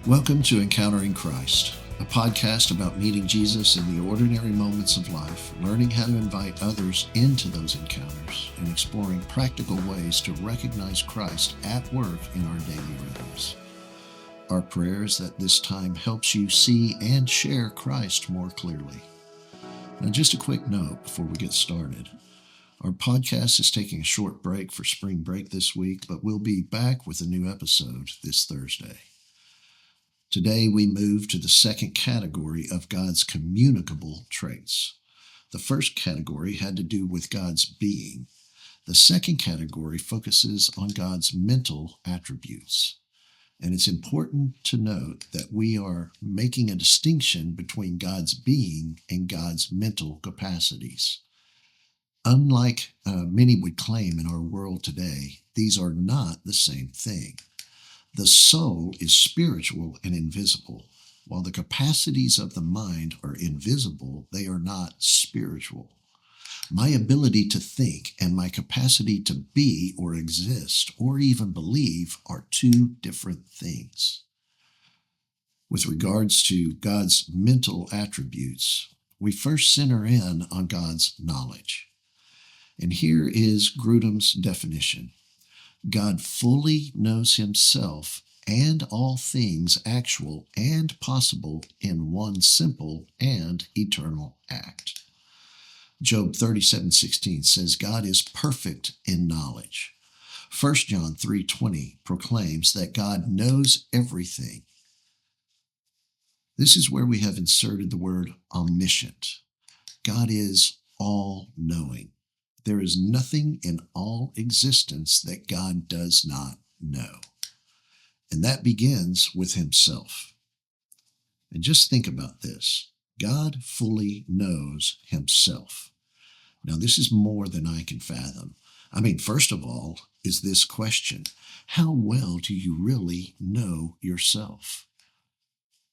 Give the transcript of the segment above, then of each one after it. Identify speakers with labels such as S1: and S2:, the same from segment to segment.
S1: Welcome to Encountering Christ, a podcast about meeting Jesus in the ordinary moments of life, learning how to invite others into those encounters, and exploring practical ways to recognize Christ at work in our daily rhythms. Our prayer is that this time helps you see and share Christ more clearly. Now, just a quick note before we get started. Our podcast is taking a short break for spring break this week, but we'll be back with a new episode this Thursday. Today, we move to the second category of God's communicable traits. The first category had to do with God's being. The second category focuses on God's mental attributes. And it's important to note that we are making a distinction between God's being and God's mental capacities. Unlike many would claim in our world today, these are not the same thing. The soul is spiritual and invisible. While the capacities of the mind are invisible, they are not spiritual. My ability to think and my capacity to be or exist or even believe are two different things. With regards to God's mental attributes, we first center in on God's knowledge. And here is Grudem's definition. God fully knows himself and all things actual and possible in one simple and eternal act. Job 37:16 says God is perfect in knowledge. 1 John 3:20 proclaims that God knows everything. This is where we have inserted the word omniscient. God is all-knowing. There is nothing in all existence that God does not know. And that begins with himself. And just think about this. God fully knows himself. Now, this is more than I can fathom. First of all, is this question: how well do you really know yourself?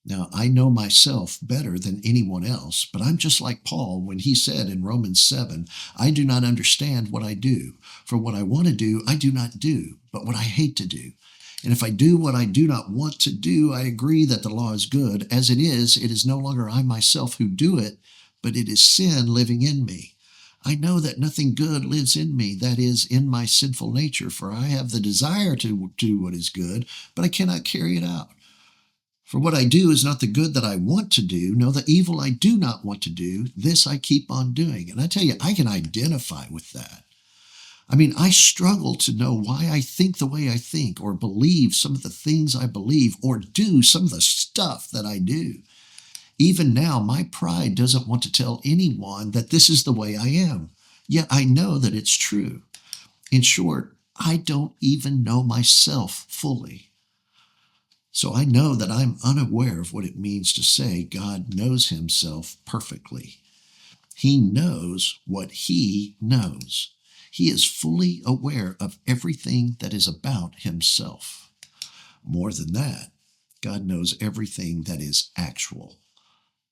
S1: Now, I know myself better than anyone else, but I'm just like Paul when he said in Romans 7, I do not understand what I do. For what I want to do, I do not do, but what I hate to do. And if I do what I do not want to do, I agree that the law is good. As it is no longer I myself who do it, but it is sin living in me. I know that nothing good lives in me, that is, in my sinful nature, for I have the desire to do what is good, but I cannot carry it out. For what I do is not the good that I want to do. No, the evil I do not want to do, this I keep on doing. And I tell you, I can identify with that. I struggle to know why I think the way I think, or believe some of the things I believe, or do some of the stuff that I do. Even now, my pride doesn't want to tell anyone that this is the way I am. Yet I know that it's true. In short, I don't even know myself fully. So I know that I'm unaware of what it means to say God knows himself perfectly. He knows what he knows. He is fully aware of everything that is about himself. More than that, God knows everything that is actual,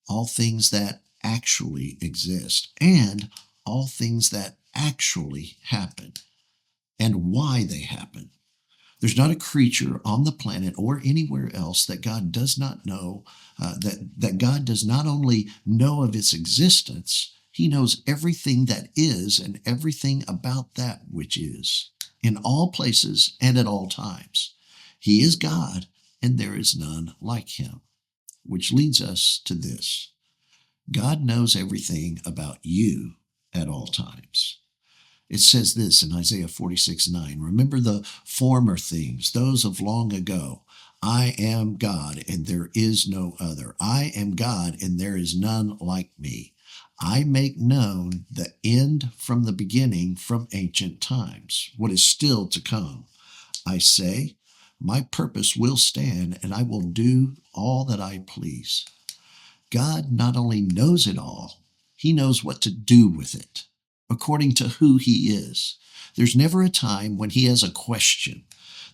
S1: all things that actually exist, and all things that actually happen, and why they happen. There's not a creature on the planet or anywhere else that God does not know, that God does not only know of its existence, he knows everything that is and everything about that which is, in all places and at all times. He is God, and there is none like him, which leads us to this. God knows everything about you at all times. It says this in Isaiah 46:9, remember the former things, those of long ago. I am God, and there is no other. I am God, and there is none like me. I make known the end from the beginning, from ancient times, what is still to come. I say, my purpose will stand, and I will do all that I please. God not only knows it all, he knows what to do with it, according to who he is. There's never a time when he has a question.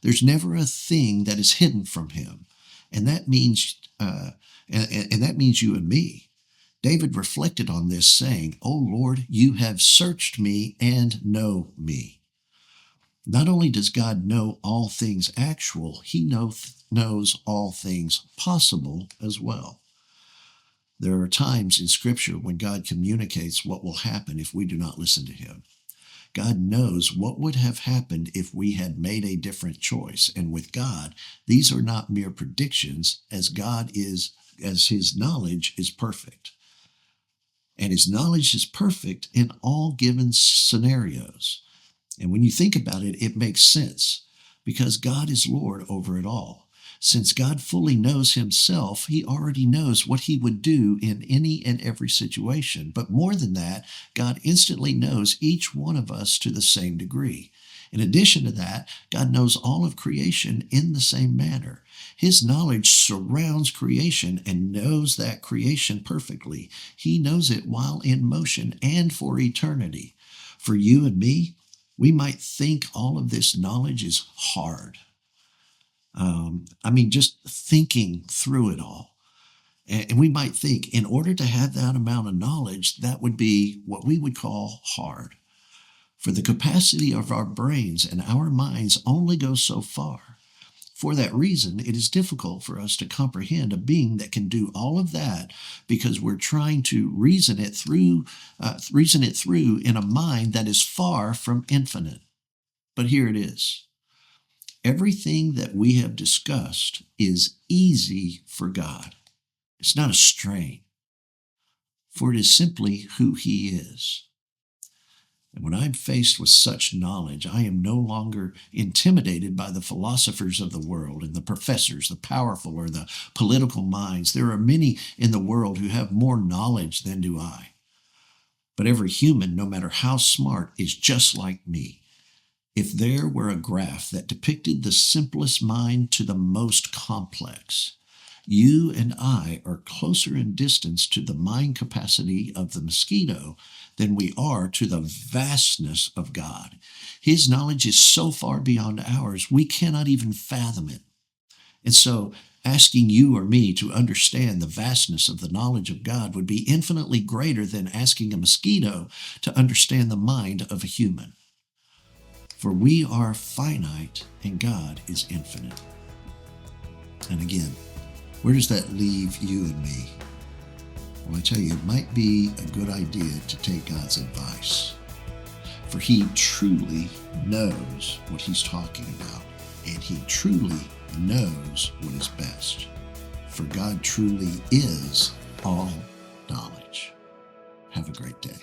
S1: There's never a thing that is hidden from him. And that means that means you and me. David reflected on this, saying, O Lord, you have searched me and know me. Not only does God know all things actual, he knows all things possible as well. There are times in Scripture when God communicates what will happen if we do not listen to him. God knows what would have happened if we had made a different choice. And with God, these are not mere predictions, as his knowledge is perfect. And his knowledge is perfect in all given scenarios. And when you think about it, it makes sense because God is Lord over it all. Since God fully knows himself, he already knows what he would do in any and every situation. But more than that, God instantly knows each one of us to the same degree. In addition to that, God knows all of creation in the same manner. His knowledge surrounds creation and knows that creation perfectly. He knows it while in motion and for eternity. For you and me, we might think all of this knowledge is hard. Just thinking through it all. And we might think in order to have that amount of knowledge, that would be what we would call hard. For the capacity of our brains and our minds only goes so far. For that reason, it is difficult for us to comprehend a being that can do all of that because we're trying to reason it through in a mind that is far from infinite. But here it is. Everything that we have discussed is easy for God. It's not a strain, for it is simply who he is. And when I'm faced with such knowledge, I am no longer intimidated by the philosophers of the world and the professors, the powerful or the political minds. There are many in the world who have more knowledge than do I. But every human, no matter how smart, is just like me. If there were a graph that depicted the simplest mind to the most complex, you and I are closer in distance to the mind capacity of the mosquito than we are to the vastness of God. His knowledge is so far beyond ours, we cannot even fathom it. And so, asking you or me to understand the vastness of the knowledge of God would be infinitely greater than asking a mosquito to understand the mind of a human. For we are finite and God is infinite. And again, where does that leave you and me? Well, I tell you, it might be a good idea to take God's advice. For he truly knows what he's talking about, and he truly knows what is best. For God truly is all knowledge. Have a great day.